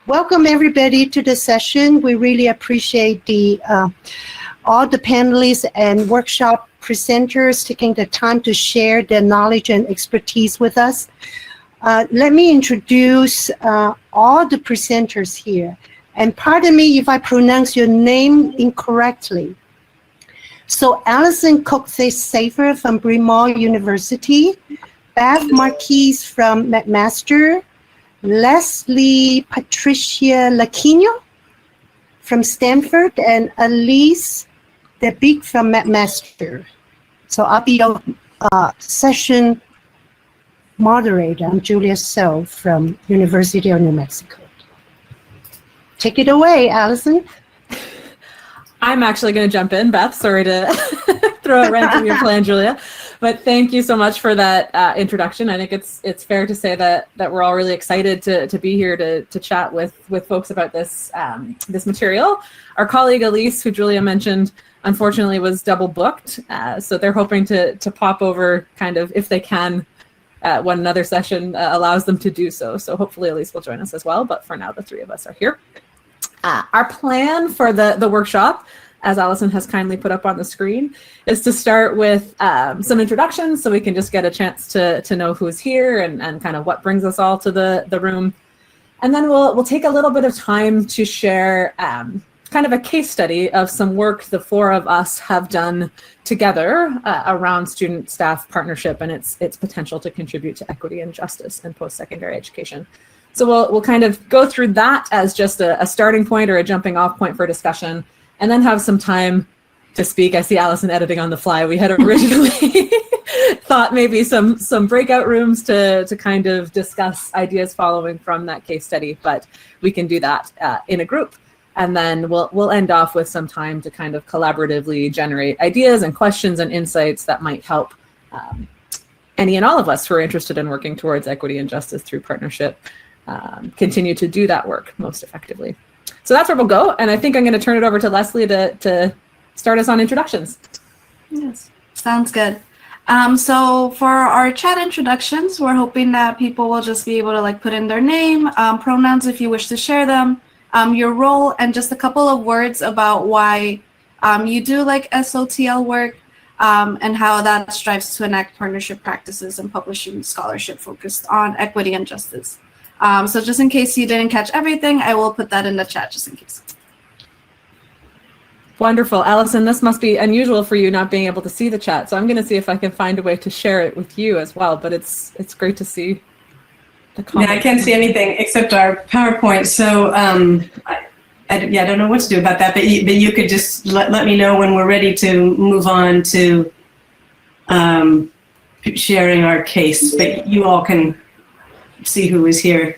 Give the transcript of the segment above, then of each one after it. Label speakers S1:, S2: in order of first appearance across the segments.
S1: Welcome everybody to the session. We really appreciate all the panelists and workshop presenters taking the time to share their knowledge and expertise with us. Let me introduce all the presenters here. And pardon me if I pronounce your name incorrectly. So Alison Cook-Safer from Bryn Mawr University, Beth Marquise from McMaster, Leslie Patricia Laquino from Stanford, and Elise DeBeek from McMaster. So I'll be your session moderator. I'm Julia So from University of New Mexico. Take it away, Alison.
S2: I'm actually going to jump in, Beth. Sorry to throw it right into your plan, Julia. But thank you so much for that introduction. I think it's fair to say that we're all really excited to be here to chat with folks about this this material. Our colleague Elise, who Julia mentioned, unfortunately was double booked. So they're hoping to pop over kind of if they can when another session allows them to do so. So hopefully Elise will join us as well. But for now, the three of us are here. Our plan for the workshop, as Alison has kindly put up on the screen, is to start with some introductions so we can just get a chance to know who's here and kind of what brings us all to the room. And then we'll take a little bit of time to share kind of a case study of some work the four of us have done together around student-staff partnership and its potential to contribute to equity and justice in post-secondary education. So we'll kind of go through that as just a starting point or a jumping off point for discussion, and then have some time to speak. I see Alison editing on the fly. We had originally thought maybe some breakout rooms to kind of discuss ideas following from that case study, but we can do that in a group. And then we'll end off with some time to kind of collaboratively generate ideas and questions and insights that might help any and all of us who are interested in working towards equity and justice through partnership continue to do that work most effectively. So that's where we'll go. And I think I'm going to turn it over to Leslie to start us on introductions.
S3: Yes, sounds good. So for our chat introductions, we're hoping that people will just be able to put in their name, pronouns if you wish to share them, your role, and just a couple of words about why you do SoTL work and how that strives to enact partnership practices and publishing scholarship focused on equity and justice. So just in case you didn't catch everything, I will put that in the chat just in case.
S2: Wonderful. Alison, this must be unusual for you not being able to see the chat. So I'm going to see if I can find a way to share it with you as well. But it's great to see the comments.
S4: Yeah, I can't see anything except our PowerPoint. So I don't know what to do about that. But you could just let me know when we're ready to move on to sharing our case. But you all can see who is here.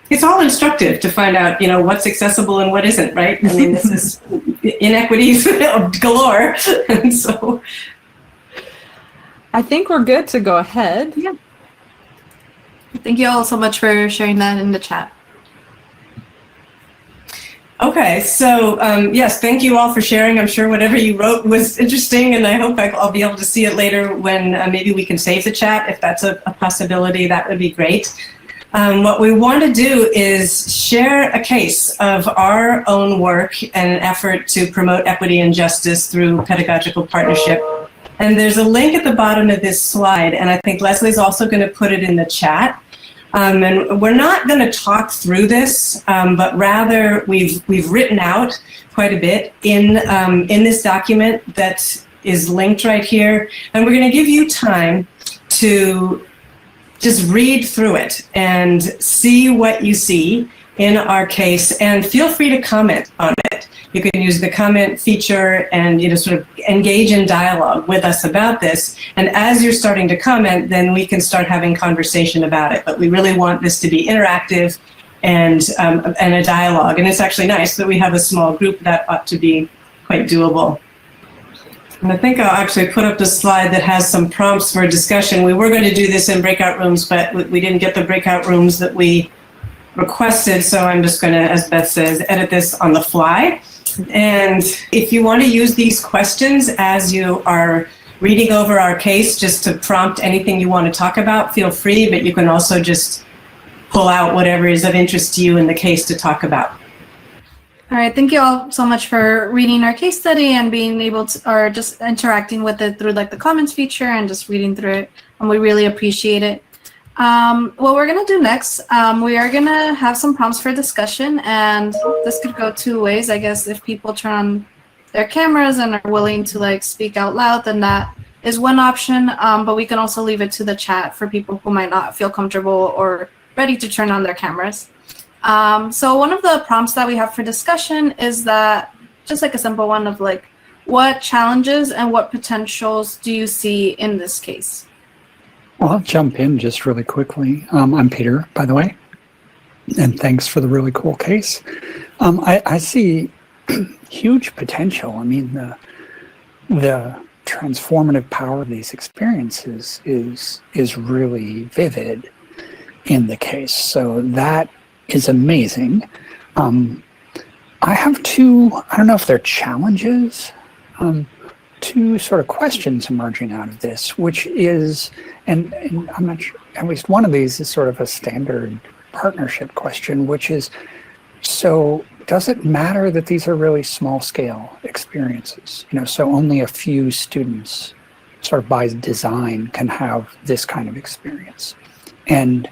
S4: It's all instructive to find out, what's accessible and what isn't, right? I mean, this is inequities galore. And so
S2: I think we're good to go ahead.
S3: Yeah. Thank you all so much for sharing that in the chat.
S4: Okay, so yes, thank you all for sharing. I'm sure whatever you wrote was interesting, and I hope I'll be able to see it later when maybe we can save the chat. If that's a possibility, that would be great. What we want to do is share a case of our own work and an effort to promote equity and justice through pedagogical partnership. And there's a link at the bottom of this slide, and I think Leslie's also going to put it in the chat. And we're not going to talk through this, but rather we've written out quite a bit in this document that is linked right here. And we're going to give you time to just read through it and see what you see in our case, and feel free to comment on it. You can use the comment feature and sort of engage in dialogue with us about this. And as you're starting to comment, then we can start having conversation about it. But we really want this to be interactive and a dialogue. And it's actually nice that we have a small group. That ought to be quite doable. And I think I'll actually put up the slide that has some prompts for discussion. We were going to do this in breakout rooms, but we didn't get the breakout rooms that we requested. So I'm just going to, as Beth says, edit this on the fly. And if you want to use these questions as you are reading over our case, just to prompt anything you want to talk about, feel free, but you can also just pull out whatever is of interest to you in the case to talk about.
S3: All right, thank you all so much for reading our case study and being able to, or just interacting with it through like the comments feature and just reading through it. And we really appreciate it. What we're gonna do next, we are gonna have some prompts for discussion, and this could go two ways. I guess if people turn on their cameras and are willing to like speak out loud, then that is one option. But we can also leave it to the chat for people who might not feel comfortable or ready to turn on their cameras. So one of the prompts that we have for discussion is that, just like a simple one of like, what challenges and what potentials do you see in this case?
S5: Well, I'll jump in just really quickly. I'm Peter, by the way, and thanks for the really cool case. I see huge potential. I mean, the transformative power of these experiences is really vivid in the case. So that is amazing. I have two, I don't know if they're challenges, two sort of questions emerging out of this, which is, and I'm not sure, at least one of these is sort of a standard partnership question, which is, so does it matter that these are really small scale experiences? You know, so only a few students sort of by design can have this kind of experience. And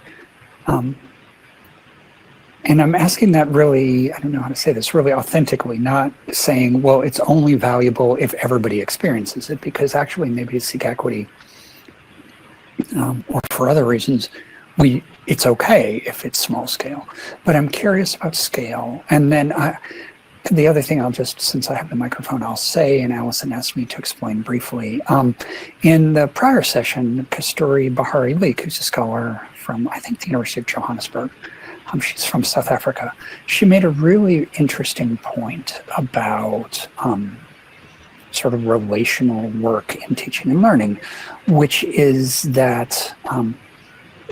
S5: I'm asking that really, I don't know how to say this, really authentically, not saying, well, it's only valuable if everybody experiences it, because actually maybe to seek equity or for other reasons, it's okay if it's small scale. But I'm curious about scale. And then the other thing I'll just, since I have the microphone, I'll say, and Allison asked me to explain briefly, in the prior session, Kasturi Bahari Leek, who's a scholar from, I think, the University of Johannesburg, she's from South Africa. She made a really interesting point about sort of relational work in teaching and learning, which is that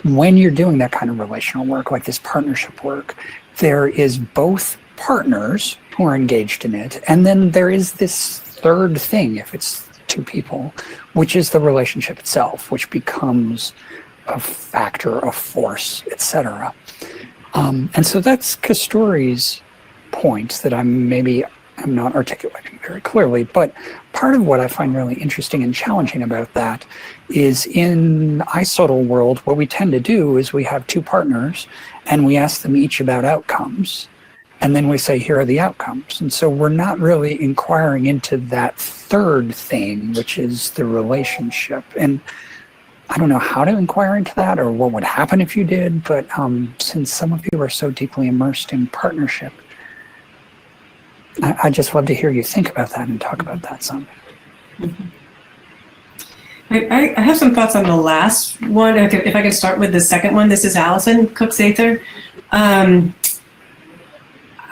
S5: when you're doing that kind of relational work, like this partnership work, there is both partners who are engaged in it, and then there is this third thing, if it's two people, which is the relationship itself, which becomes a factor, a force, etc. And so that's Kasturi's point that I'm not articulating very clearly, but part of what I find really interesting and challenging about that is in ISSOTL world, what we tend to do is we have two partners and we ask them each about outcomes, and then we say, here are the outcomes. And so we're not really inquiring into that third thing, which is the relationship. And I don't know how to inquire into that or what would happen if you did, but since some of you are so deeply immersed in partnership, I just love to hear you think about that and talk about that some.
S4: I have some thoughts on the last one. If I can start with the second one. This is Allison Cook-Sather.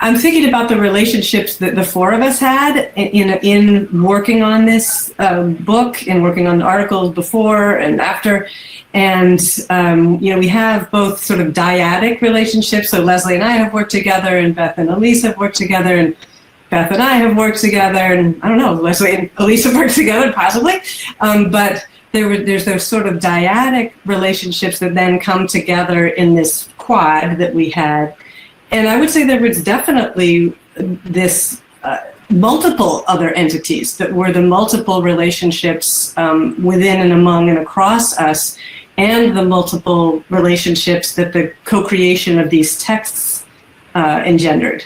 S4: I'm thinking about the relationships that the four of us had in working on this book and working on the articles before and after. And, we have both sort of dyadic relationships. So Leslie and I have worked together, and Beth and Elise have worked together, and Beth and I have worked together, and I don't know, Leslie and Elise have worked together, possibly. But there's those sort of dyadic relationships that then come together in this quad that we had. And I would say there was definitely this multiple other entities that were the multiple relationships within and among and across us, and the multiple relationships that the co-creation of these texts engendered.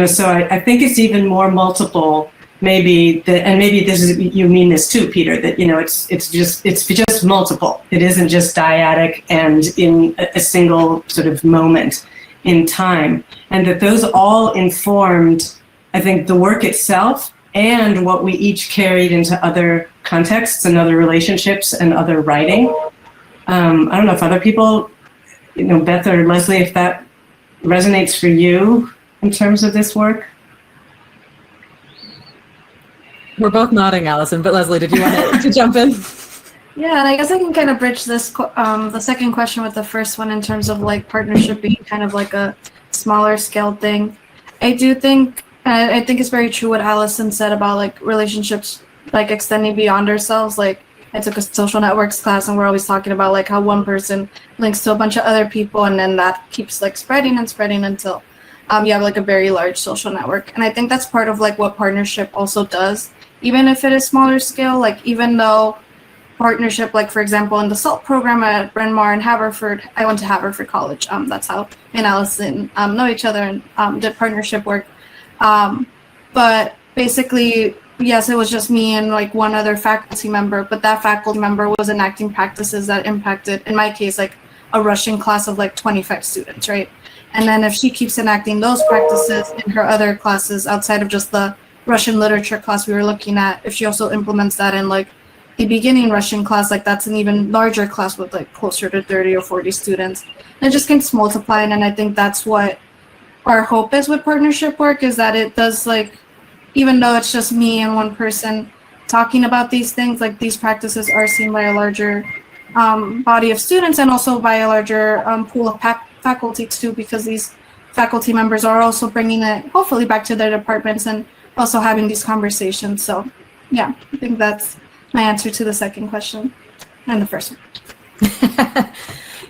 S4: So I think it's even more multiple, maybe, and maybe this is, you mean this too, Peter, that it's just multiple. It isn't just dyadic and in a single sort of moment in time, and that those all informed, I think, the work itself and what we each carried into other contexts and other relationships and other writing. I don't know if other people, Beth or Leslie, if that resonates for you in terms of this work.
S2: We're both nodding, Allison, but Leslie, did you want to jump in?
S3: Yeah, and I guess I can kind of bridge this, the second question with the first one in terms of like partnership being kind of like a smaller scale thing. I think it's very true what Allison said about like relationships like extending beyond ourselves. Like I took a social networks class, and we're always talking about like how one person links to a bunch of other people, and then that keeps like spreading and spreading until you have like a very large social network. And I think that's part of like what partnership also does, even if it is smaller scale. Like even though partnership, like for example, in the SALT program at Bryn Mawr and Haverford, I went to Haverford College. That's how me and Allison know each other and did partnership work. But basically, yes, it was just me and like one other faculty member, but that faculty member was enacting practices that impacted, in my case, like a Russian class of like 25 students, right? And then if she keeps enacting those practices in her other classes outside of just the Russian literature class we were looking at, if she also implements that in like the beginning Russian class, like that's an even larger class with like closer to 30 or 40 students. And it just keeps multiplying. And I think that's what our hope is with partnership work, is that it does, like, even though it's just me and one person talking about these things, like these practices are seen by a larger body of students and also by a larger pool of faculty too, because these faculty members are also bringing it hopefully back to their departments and also having these conversations. So yeah, I think that's my answer to the second question and the first one.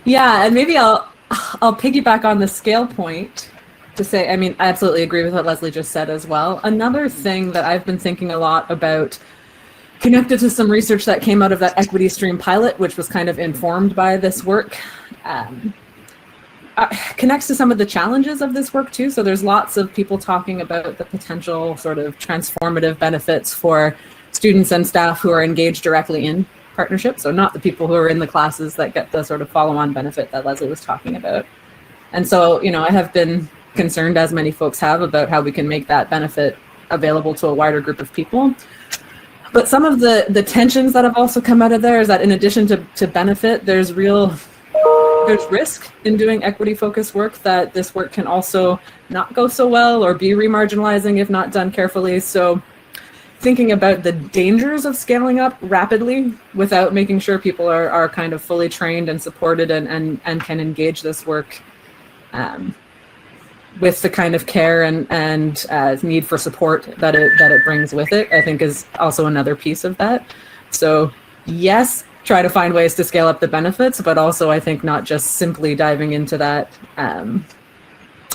S2: Yeah, and maybe I'll piggyback on the scale point to say, I mean, I absolutely agree with what Leslie just said as well. Another thing that I've been thinking a lot about, connected to some research that came out of that equity stream pilot, which was kind of informed by this work, connects to some of the challenges of this work too. So there's lots of people talking about the potential sort of transformative benefits for students and staff who are engaged directly in partnership. So not the people who are in the classes that get the sort of follow-on benefit that Leslie was talking about. And so, you know, I have been concerned, as many folks have, about how we can make that benefit available to a wider group of people. But some of the tensions that have also come out of there is that in addition to benefit, there's risk in doing equity focused work, that this work can also not go so well or be remarginalizing if not done carefully. So thinking about the dangers of scaling up rapidly without making sure people are kind of fully trained and supported and can engage this work with the kind of care and need for support that it brings with it, I think is also another piece of that. So yes, try to find ways to scale up the benefits, but also I think not just simply diving into that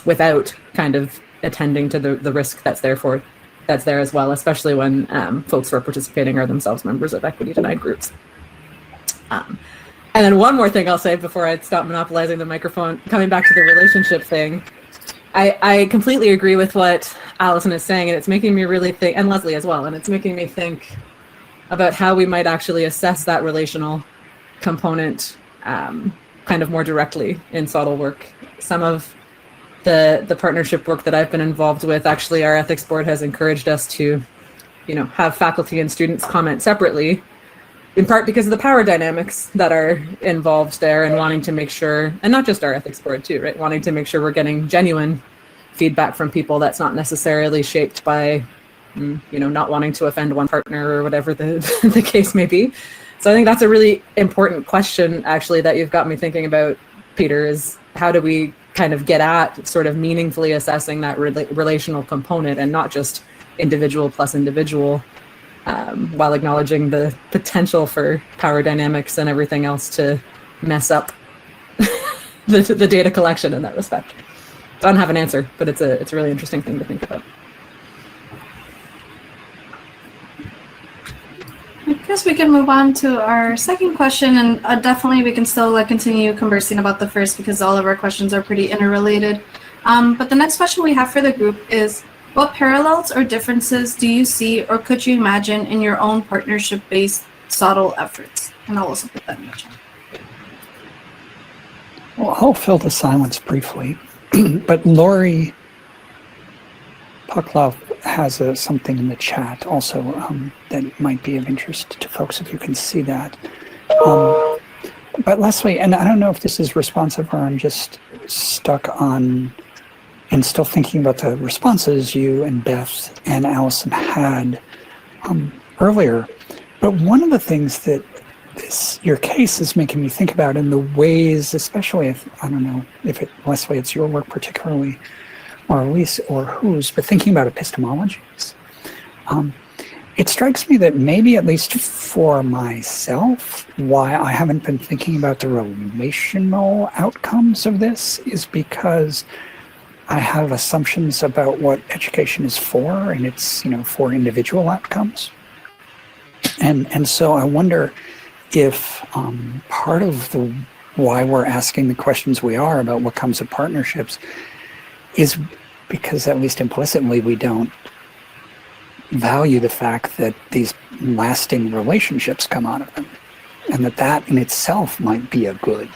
S2: without kind of attending to the risk that's there as well, especially when folks who are participating are themselves members of equity denied groups. And then one more thing I'll say before I stop monopolizing the microphone, coming back to the relationship thing, I completely agree with what Allison is saying, and it's making me really think, and Leslie as well, and it's making me think about how we might actually assess that relational component kind of more directly in SoTL work. Some of the partnership work that I've been involved with, actually our ethics board has encouraged us to, you know, have faculty and students comment separately, in part because of the power dynamics that are involved there, and wanting to make sure, and not just our ethics board too, right? Wanting to make sure we're getting genuine feedback from people that's not necessarily shaped by, you know, not wanting to offend one partner or whatever the case may be. So I think that's a really important question, actually, that you've got me thinking about, Peter, is how do we kind of get at sort of meaningfully assessing that relational component and not just individual plus individual, while acknowledging the potential for power dynamics and everything else to mess up the data collection in that respect. I don't have an answer, but it's a really interesting thing to think about.
S3: I guess we can move on to our second question, and definitely we can still continue conversing about the first, because all of our questions are pretty interrelated. But the next question we have for the group is, what parallels or differences do you see or could you imagine in your own partnership-based SoTL efforts? And I'll also put that in the chat.
S5: Well, I'll fill the silence briefly, but Lori Puckloff has something in the chat also that might be of interest to folks if you can see that. But Leslie, and I don't know if this is responsive or I'm just stuck on and still thinking about the responses you and Beth and Allison had earlier. But one of the things that your case is making me think about, in the ways, especially if, I don't know if Leslie, it's your work particularly, or Elise, or whose, but thinking about epistemologies, it strikes me that maybe, at least for myself, why I haven't been thinking about the relational outcomes of this is because I have assumptions about what education is for, and it's, for individual outcomes. And so I wonder if part of the why we're asking the questions we are about what comes of partnerships is because, at least implicitly, we don't value the fact that these lasting relationships come out of them, and that in itself might be a good,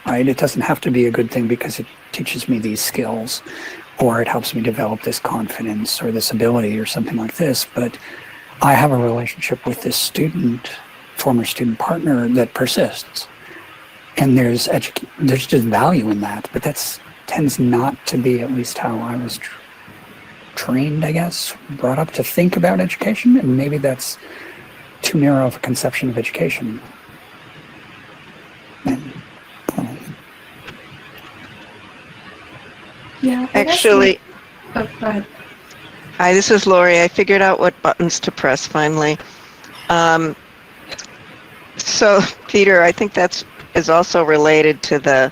S5: right? It doesn't have to be a good thing because it teaches me these skills, or it helps me develop this confidence or this ability or something like this, but I have a relationship with this student, former student partner, that persists, and there's just value in that, but that tends not to be, at least how I was trained, I guess, brought up to think about education, and maybe that's too narrow of a conception of education.
S3: Yeah.
S6: Actually,
S3: Oh, go ahead.
S6: hi, this is Lori. I figured out what buttons to press finally. So, Peter, I think is also related to the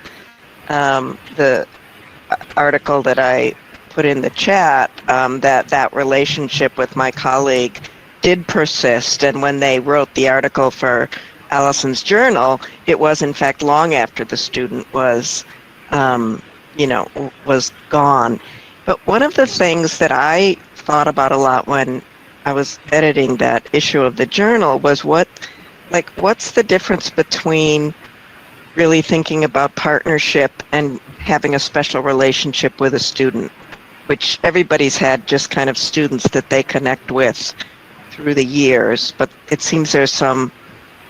S6: article that I put in the chat, that relationship with my colleague did persist, and when they wrote the article for Allison's journal, it was in fact long after the student was was gone. But one of the things that I thought about a lot when I was editing that issue of the journal was what's the difference between really thinking about partnership and having a special relationship with a student, which everybody's had just kind of students that they connect with through the years, but it seems there's some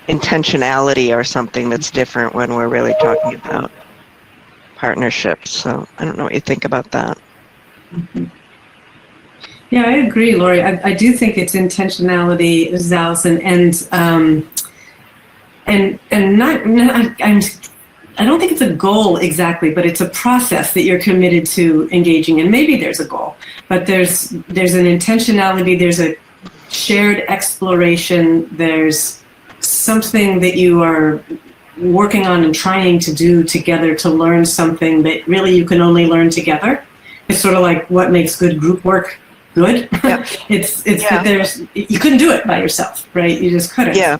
S6: intentionality or something that's different when we're really talking about partnerships. So I don't know what you think about that.
S4: Mm-hmm. Yeah, I agree, Lori. I do think it's intentionality, Allison, I don't think it's a goal exactly, but it's a process that you're committed to engaging in. Maybe there's a goal, but there's an intentionality, there's a shared exploration, there's something that you are working on and trying to do together to learn something that really you can only learn together. It's sort of like what makes good group work good. Yep. it's that you couldn't do it by yourself, right? You just couldn't.
S6: Yeah.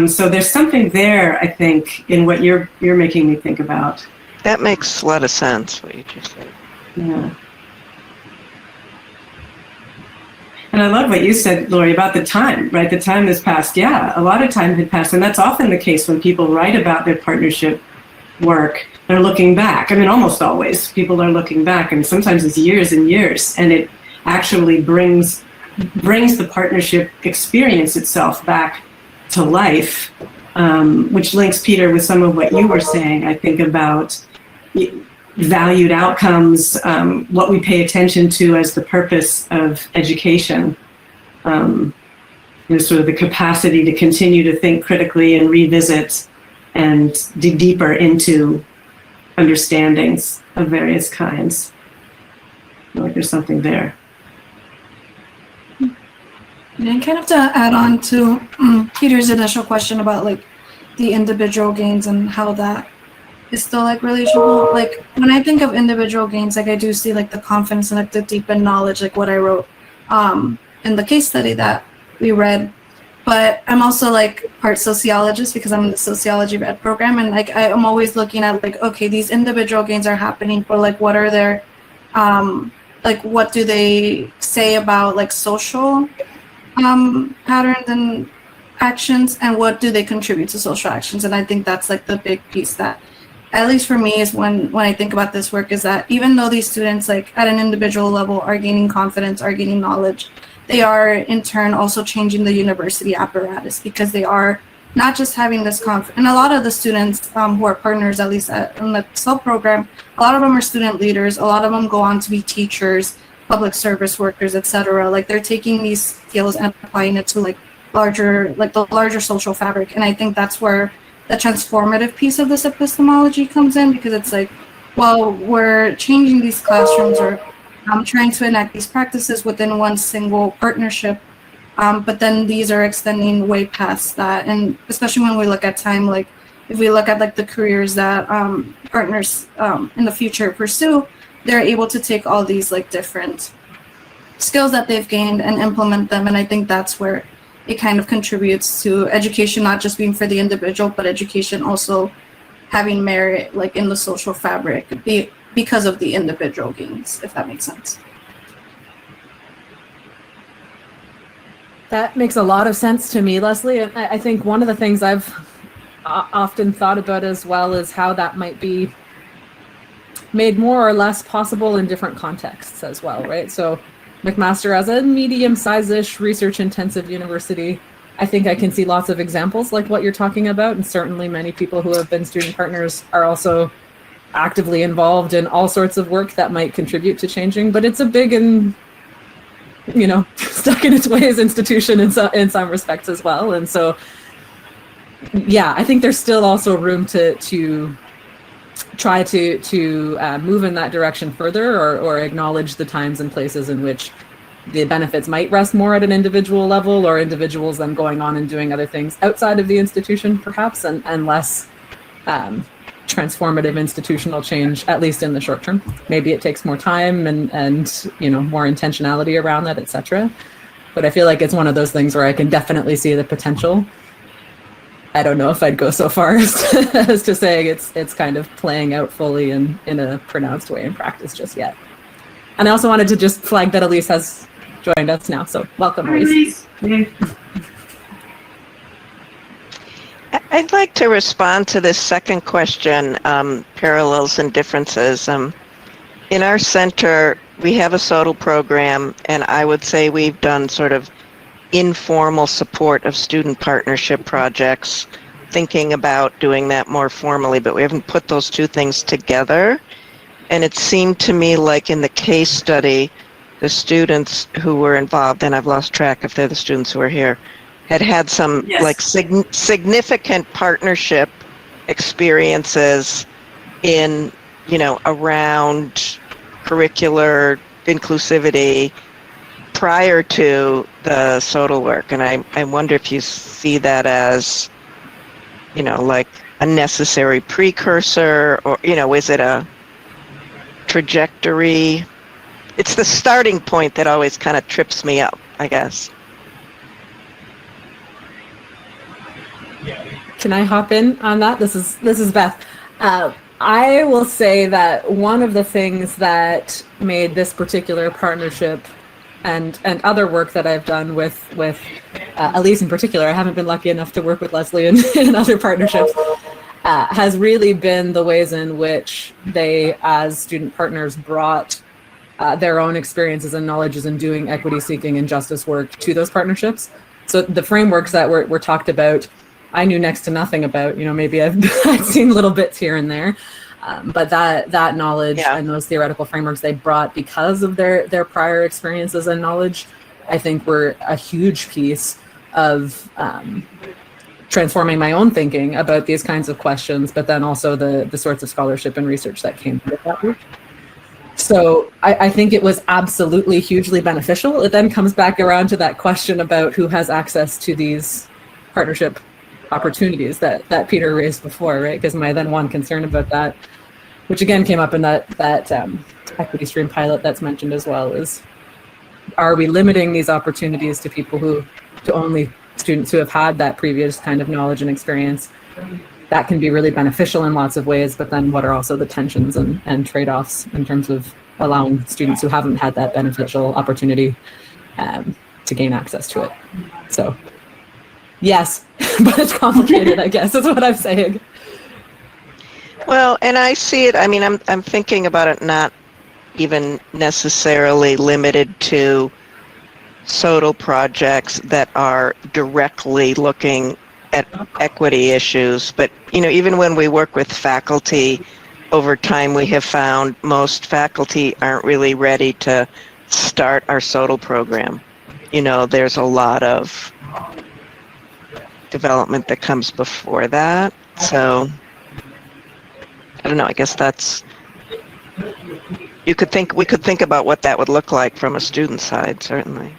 S4: So there's something there, I think, in what you're making me think about.
S6: That makes a lot of sense, what you just said.
S4: Yeah. And I love what you said, Lori, about the time, right? The time has passed. Yeah, a lot of time had passed. And that's often the case when people write about their partnership work. They're looking back. I mean, almost always people are looking back, and sometimes it's years and years. And it actually brings the partnership experience itself back to life, which links, Peter, with some of what you were saying, I think, about valued outcomes, what we pay attention to as the purpose of education, sort of the capacity to continue to think critically and revisit and dig deeper into understandings of various kinds. I feel like there's something there.
S3: And kind of to add on to Peter's initial question about the individual gains and how that is still relational. When I think of individual gains, I do see the confidence and the deepened knowledge, what I wrote in the case study that we read. But I'm also part sociologist because I'm in the sociology red program, and I'm always looking at okay, these individual gains are happening, but what are their what do they say about social patterns and actions, and what do they contribute to social actions? And I think that's the big piece that, at least for me, is when I think about this work, is that even though these students at an individual level are gaining confidence, are gaining knowledge, they are in turn also changing the university apparatus, because they are not just having this confidence. And a lot of the students who are partners, at least in the SoTL program, a lot of them are student leaders, a lot of them go on to be teachers, public service workers, etc. They're taking these skills and applying it to the larger social fabric. And I think that's where the transformative piece of this epistemology comes in, because it's well, we're changing these classrooms, or trying to enact these practices within one single partnership But then these are extending way past that. And especially when we look at time, like if we look at like the careers that partners in the future pursue, they're able to take all these like different skills that they've gained and implement them. And I think that's where it kind of contributes to education not just being for the individual, but education also having merit like in the social fabric because of the individual gains, if that makes sense.
S2: That makes a lot of sense to me, Leslie. And I think one of the things I've often thought about as well is how that might be made more or less possible in different contexts as well, right? So McMaster as a medium-size-ish research-intensive university, I think I can see lots of examples like what you're talking about, and certainly many people who have been student partners are also actively involved in all sorts of work that might contribute to changing, but it's a big and, you know, stuck in its ways institution in some respects as well. And so, yeah, I think there's still also room to try to move in that direction further, or acknowledge the times and places in which the benefits might rest more at an individual level, or individuals then going on and doing other things outside of the institution perhaps, and less transformative institutional change, at least in the short term. Maybe it takes more time and you know, more intentionality around that, etc. But I feel like it's one of those things where I can definitely see the potential. I don't know if I'd go so far as to saying it's kind of playing out fully in a pronounced way in practice just yet. And I also wanted to just flag that Elise has joined us now, so welcome, Elise.
S6: I'd like to respond to this second question, parallels and differences. In our center, we have a SoTL program, and I would say we've done sort of informal support of student partnership projects, thinking about doing that more formally, but we haven't put those two things together. And it seemed to me like in the case study, the students who were involved, and I've lost track if they're the students who are here, had some like significant partnership experiences in, you know, around curricular inclusivity prior to the SoTL work. And I wonder if you see that as, you know, like a necessary precursor, or, you know, is it a trajectory? It's the starting point that always kind of trips me up, I guess.
S2: Can I hop in on that? This is Beth. I will say that one of the things that made this particular partnership and other work that I've done with Elise in particular, I haven't been lucky enough to work with Leslie in other partnerships, has really been the ways in which they, as student partners, brought their own experiences and knowledges in doing equity seeking and justice work to those partnerships. So the frameworks that were talked about, I knew next to nothing about. You know, maybe I'd seen little bits here and there, but that knowledge and those theoretical frameworks they brought because of their prior experiences and knowledge, I think were a huge piece of transforming my own thinking about these kinds of questions, but then also the sorts of scholarship and research that came with that work. So I think it was absolutely hugely beneficial. It then comes back around to that question about who has access to these partnership opportunities that Peter raised before, right? Because my then one concern about that, which again came up in that equity stream pilot that's mentioned as well, is are we limiting these opportunities to people to only students who have had that previous kind of knowledge and experience? That can be really beneficial in lots of ways, but then what are also the tensions and trade-offs in terms of allowing students who haven't had that beneficial opportunity to gain access to it? So yes, but it's complicated, I guess, is what I'm saying.
S6: Well, and I see it, I mean, I'm thinking about it not even necessarily limited to SoTL projects that are directly looking at equity issues, but, you know, even when we work with faculty, over time we have found most faculty aren't really ready to start our SoTL program. You know, there's a lot of development that comes before that. So I don't know, I guess that's, we could think about what that would look like from a student side, certainly.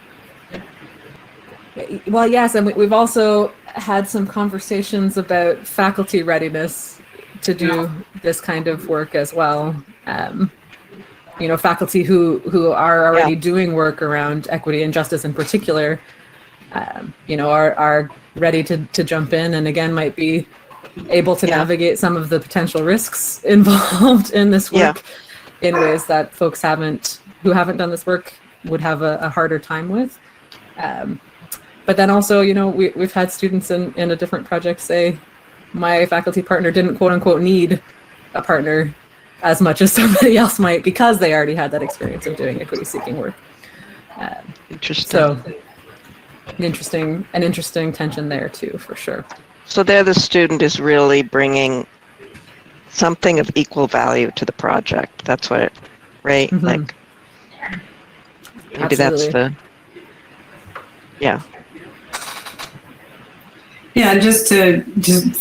S2: Well, yes, and we've also had some conversations about faculty readiness to do this kind of work as well. Faculty who are already doing work around equity and justice in particular, are ready to jump in, and again might be able to navigate some of the potential risks involved in this work in ways that folks who haven't done this work would have a harder time with. But then also, we've had students in a different project say, my faculty partner didn't quote unquote need a partner as much as somebody else might because they already had that experience of doing equity seeking work.
S6: Interesting.
S2: So an interesting tension there too, for sure.
S6: So there the student is really bringing something of equal value to the project. That's what, right?
S2: Mm-hmm.
S6: Like, maybe that's
S2: Absolutely.
S6: yeah.
S4: Yeah, just to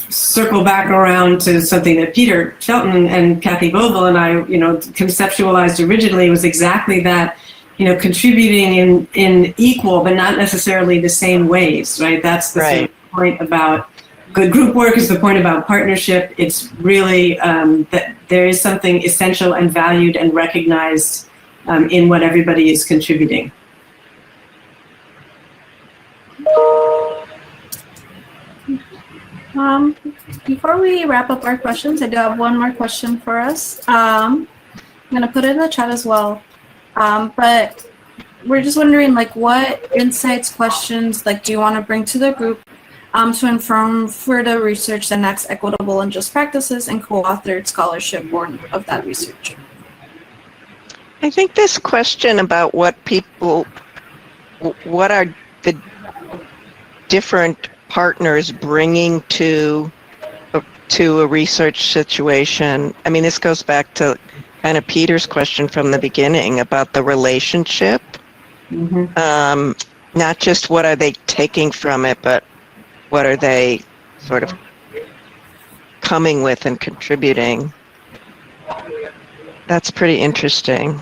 S4: circle back around to something that Peter Shelton and Kathy Bovell and I, conceptualized originally was exactly that, contributing in equal, but not necessarily the same ways, right? That's the same point about good group work, is the point about partnership. It's really that there is something essential and valued and recognized in what everybody is contributing.
S3: Before we wrap up our questions, I do have one more question for us. I'm going to put it in the chat as well. But we're just wondering, what insights, questions, do you want to bring to the group to inform further research that enacts equitable and just practices and co-authored scholarship born of that research?
S6: I think this question about what are the different partners bringing to a research situation. I mean, this goes back to kind of Peter's question from the beginning about the relationship. Mm-hmm. Not just what are they taking from it, but what are they sort of coming with and contributing. That's pretty interesting.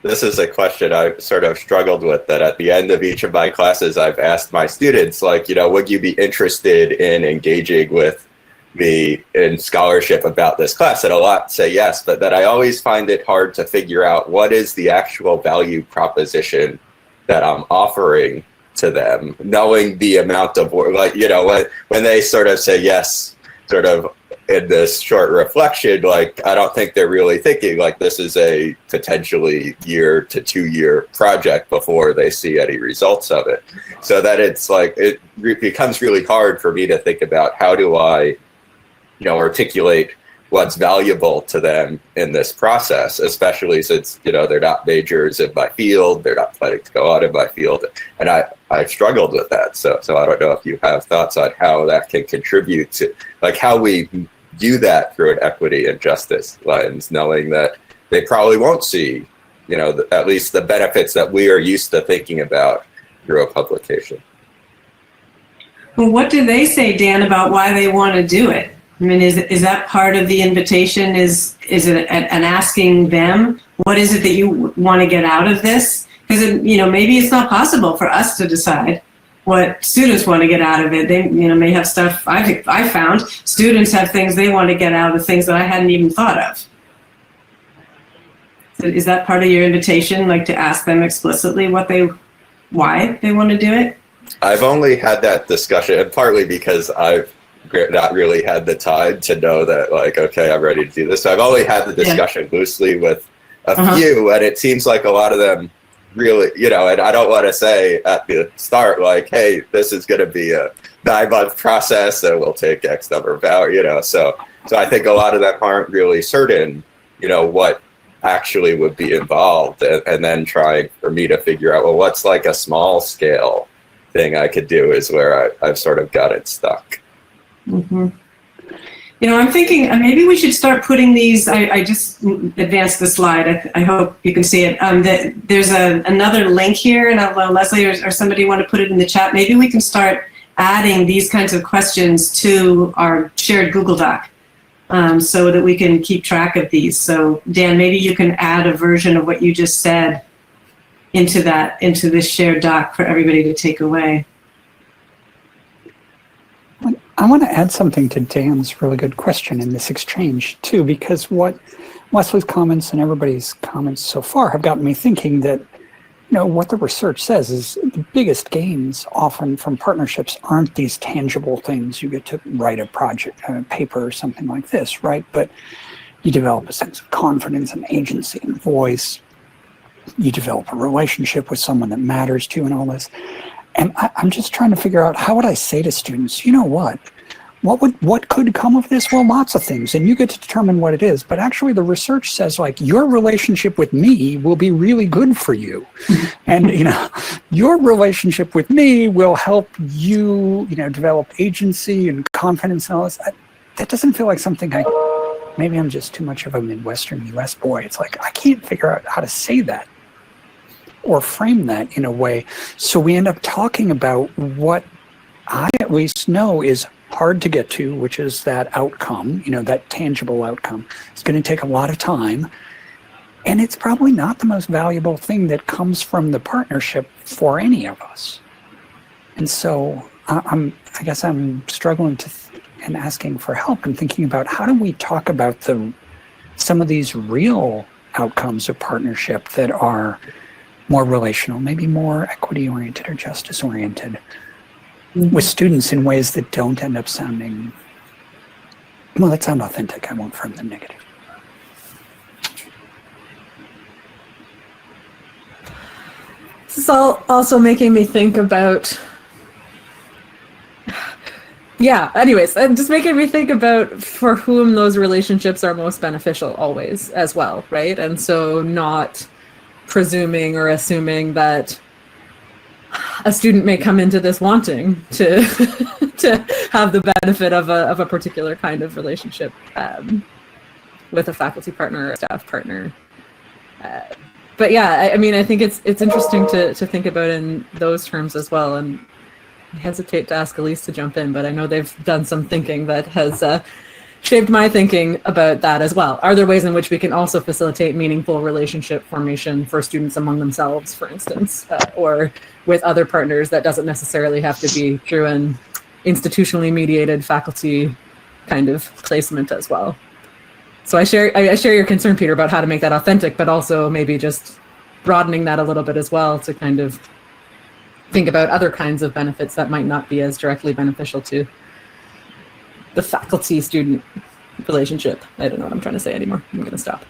S7: This is a question I've sort of struggled with, that at the end of each of my classes, I've asked my students, would you be interested in engaging with me in scholarship about this class? And a lot say yes, but that I always find it hard to figure out what is the actual value proposition that I'm offering to them, knowing the amount of work, when they sort of say yes, sort of in this short reflection, I don't think they're really thinking this is a potentially 1 to 2 year project before they see any results of it. So that it's it becomes really hard for me to think about how do I, articulate what's valuable to them in this process, especially since, they're not majors in my field, they're not planning to go out in my field. And I've struggled with that. So I don't know if you have thoughts on how that can contribute to how we do that through an equity and justice lens, knowing that they probably won't see, at least the benefits that we are used to thinking about through a publication.
S4: Well, what do they say, Dan, about why they want to do it? I mean, is that part of the invitation? Is it an asking them, what is it that you want to get out of this? Because, maybe it's not possible for us to decide what students want to get out of it. They, may have stuff. I found students have things they want to get out of things that I hadn't even thought of. So is that part of your invitation, to ask them explicitly why they want to do it?
S7: I've only had that discussion, and partly because I've not really had the time to know that, okay, I'm ready to do this. So I've only had the discussion loosely with a few, and it seems like a lot of them really, and I don't want to say at the start, hey, this is going to be a 9-month process and we'll take X number of hours, so I think a lot of them aren't really certain, what actually would be involved, and then trying for me to figure out, well, what's a small scale thing I could do is where I've sort of got it stuck.
S4: Mm-hmm. I'm thinking maybe we should start putting these. I just advanced the slide. I hope you can see it. That there's another link here, and Leslie or somebody want to put it in the chat. Maybe we can start adding these kinds of questions to our shared Google Doc, so that we can keep track of these. So Dan, maybe you can add a version of what you just said into this shared doc for everybody to take away.
S5: I want to add something to Dan's really good question in this exchange too, because what Wesley's comments and everybody's comments so far have gotten me thinking that, what the research says is the biggest gains often from partnerships aren't these tangible things. You get to write a project, a paper or something like this, right? But you develop a sense of confidence and agency and voice. You develop a relationship with someone that matters to you and all this. And I'm just trying to figure out, how would I say to students, what could come of this? Well, lots of things, and you get to determine what it is. But actually, the research says, your relationship with me will be really good for you, and your relationship with me will help you, develop agency and confidence and all this. That doesn't feel like something maybe I'm just too much of a Midwestern U.S. boy. It's like I can't figure out how to say that or frame that in a way. So we end up talking about what I at least know is hard to get to, which is that outcome, that tangible outcome. It's going to take a lot of time. And it's probably not the most valuable thing that comes from the partnership for any of us. And so I guess I'm struggling and asking for help and thinking about, how do we talk about some of these real outcomes of partnership that are more relational, maybe more equity-oriented or justice-oriented, with students in ways that don't end up sounding, that sound authentic. I won't frame them negative.
S2: This is also making me think about, anyways, and just making me think about for whom those relationships are most beneficial always as well, right? And so not presuming or assuming that a student may come into this wanting to have the benefit of a particular kind of relationship with a faculty partner or a staff partner. But yeah, I think it's interesting to think about in those terms as well. And I hesitate to ask Elise to jump in, but I know they've done some thinking that has shaped my thinking about that as well. Are there ways in which we can also facilitate meaningful relationship formation for students among themselves, for instance, or with other partners that doesn't necessarily have to be through an institutionally mediated faculty kind of placement as well? So I share your concern, Peter, about how to make that authentic, but also maybe just broadening that a little bit as well to kind of think about other kinds of benefits that might not be as directly beneficial to the faculty-student relationship. I don't know what I'm trying to say anymore. I'm going to stop.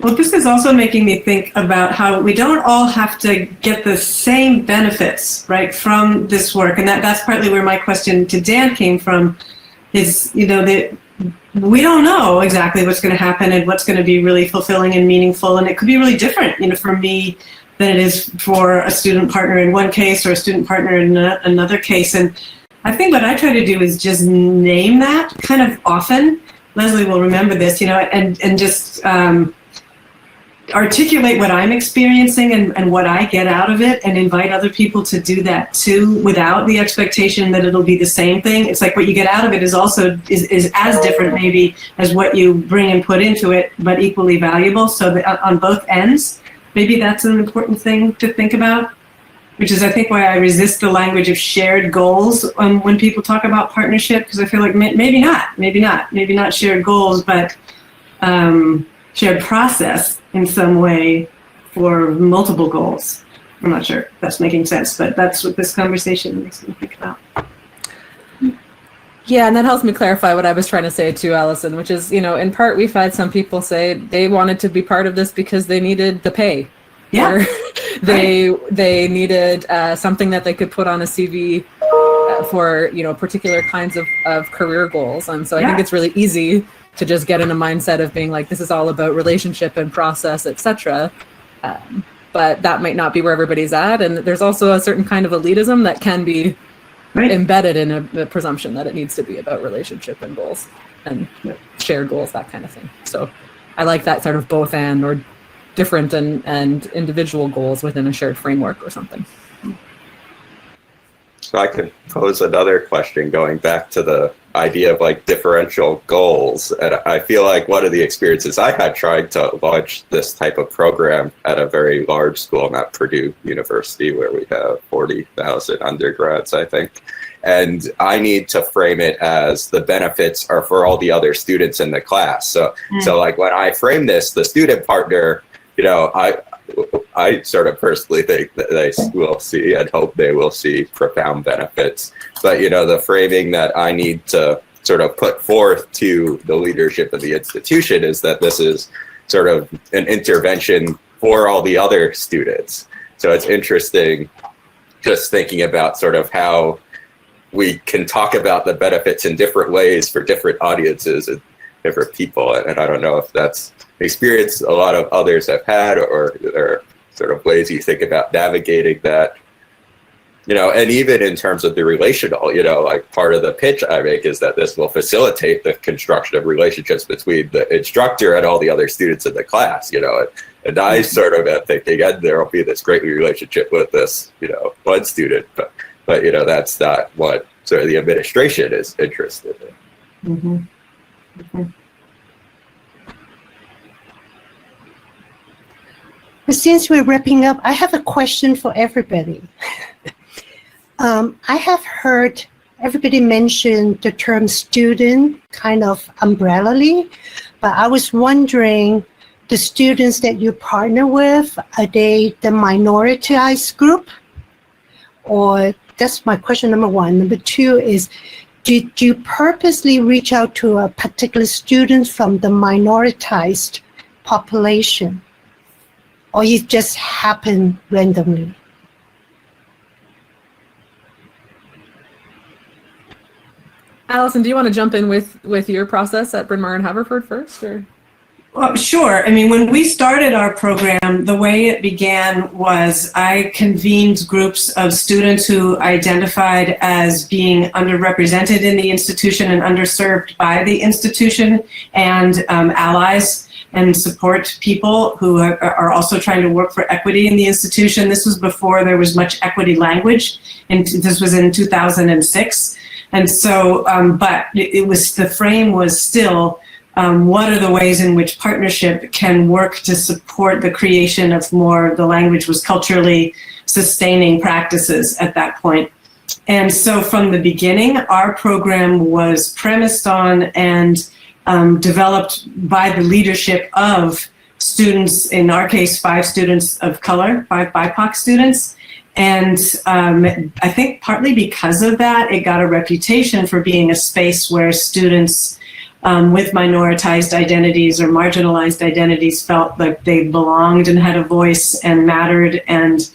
S4: Well, this is also making me think about how we don't all have to get the same benefits, right, from this work. And that's partly where my question to Dan came from, is, that we don't know exactly what's going to happen and what's going to be really fulfilling and meaningful. And it could be really different, for me than it is for a student partner in one case or a student partner in another case. And I think what I try to do is just name that kind of often. Leslie will remember this, and just articulate what I'm experiencing and what I get out of it, and invite other people to do that too, without the expectation that it'll be the same thing. It's like what you get out of it is also is as different maybe as what you bring and put into it, but equally valuable. So that on both ends, maybe that's an important thing to think about, which is I think why I resist the language of shared goals when people talk about partnership, because I feel like maybe not shared goals, but shared process in some way for multiple goals. I'm not sure if that's making sense, but that's what this conversation makes me think about.
S2: Yeah, and that helps me clarify what I was trying to say too, Allison, which is, in part we've had some people say they wanted to be part of this because they needed the pay.
S4: Yeah.
S2: Or they needed something that they could put on a CV for, particular kinds of career goals. And so I think it's really easy to just get in a mindset of being like, this is all about relationship and process, etc. But that might not be where everybody's at. And there's also a certain kind of elitism that can be embedded in a presumption that it needs to be about relationship and goals and shared goals, that kind of thing. So I like that sort of both and, or different and individual goals within a shared framework or something.
S7: So I could pose another question going back to the idea of like differential goals. And I feel like one of the experiences I had trying to launch this type of program at a very large school, not Purdue University, where we have 40,000 undergrads, I think. And I need to frame it as the benefits are for all the other students in the class. So like when I frame this, the student partner, you know, I sort of personally think that they will see and hope they will see profound benefits. But, you know, the framing that I need to sort of put forth to the leadership of the institution is that this is sort of an intervention for all the other students. So it's interesting just thinking about sort of how we can talk about the benefits in different ways for different audiences and different people. And I don't know if that's experience a lot of others have had, or there are sort of ways you think about navigating that, you know, and even in terms of the relational, you know, like part of the pitch I make is that this will facilitate the construction of relationships between the instructor and all the other students in the class, you know, and I sort of am thinking, and there will be this great relationship with this, you know, one student, but you know, that's not what sort of the administration is interested in.
S4: Mm-hmm. Mm-hmm.
S1: Since we're wrapping up, I have a question for everybody. I have heard everybody mention the term student kind of umbrella-ly, but I was wondering, the students that you partner with, are they the minoritized group? Or that's my question number one. Number two is, did you purposely reach out to a particular student from the minoritized population? Or it just happened randomly?
S2: Allison, do you want to jump in with your process at Bryn Mawr and Haverford first? Or?
S4: Well, sure. I mean, when we started our program, the way it began was I convened groups of students who identified as being underrepresented in the institution and underserved by the institution, and allies and support people who are also trying to work for equity in the institution. This was before there was much equity language, and this was in 2006. And so, but it was, the frame was still, what are the ways in which partnership can work to support the creation of more, the language was culturally sustaining practices at that point. And so from the beginning, our program was premised on and developed by the leadership of students, in our case, 5 students of color, 5 BIPOC students. And I think partly because of that, it got a reputation for being a space where students with minoritized identities or marginalized identities felt like they belonged and had a voice and mattered and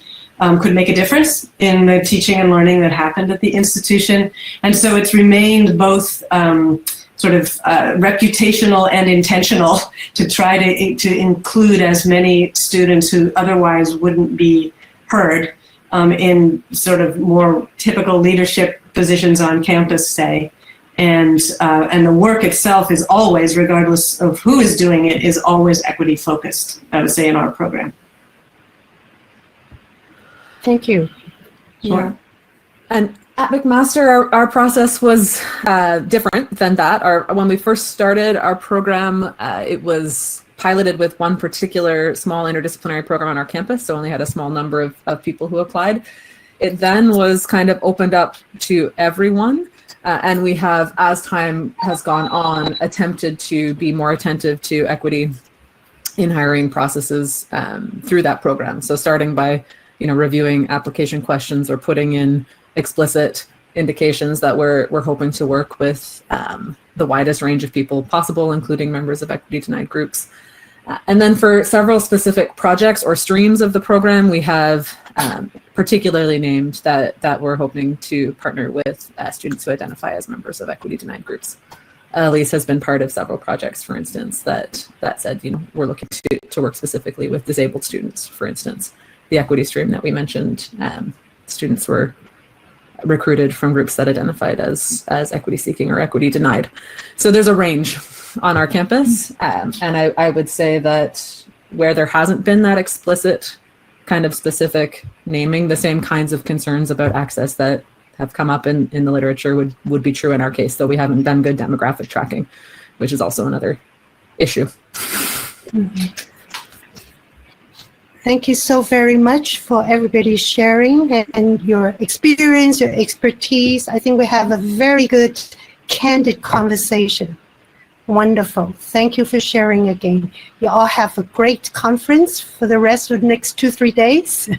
S4: could make a difference in the teaching and learning that happened at the institution. And so it's remained both sort of reputational and intentional to try to include as many students who otherwise wouldn't be heard in sort of more typical leadership positions on campus, say. And the work itself is always, regardless of who is doing it, is always equity focused, I would say, in our program.
S1: Thank you.
S4: Sure.
S2: Yeah. And at McMaster, our process was different than that. When we first started our program, it was piloted with one particular small interdisciplinary program on our campus, so only had a small number of people who applied. It then was kind of opened up to everyone, and we have, as time has gone on, attempted to be more attentive to equity in hiring processes through that program. So starting by, reviewing application questions or putting in explicit indications that we're hoping to work with the widest range of people possible, including members of equity denied groups. And then for several specific projects or streams of the program, we have particularly named that we're hoping to partner with students who identify as members of equity denied groups. Elise has been part of several projects, for instance, that said, we're looking to work specifically with disabled students, for instance. The equity stream that we mentioned, students were recruited from groups that identified as equity seeking or equity denied. So there's a range on our campus. And I would say that where there hasn't been that explicit kind of specific naming, the same kinds of concerns about access that have come up in the literature would be true in our case, though we haven't done good demographic tracking, which is also another issue.
S1: Thank you so very much for everybody sharing and your experience, your expertise. I think we have a very good, candid conversation. Wonderful. Thank you for sharing again. You all have a great conference for the rest of the next 2-3 days.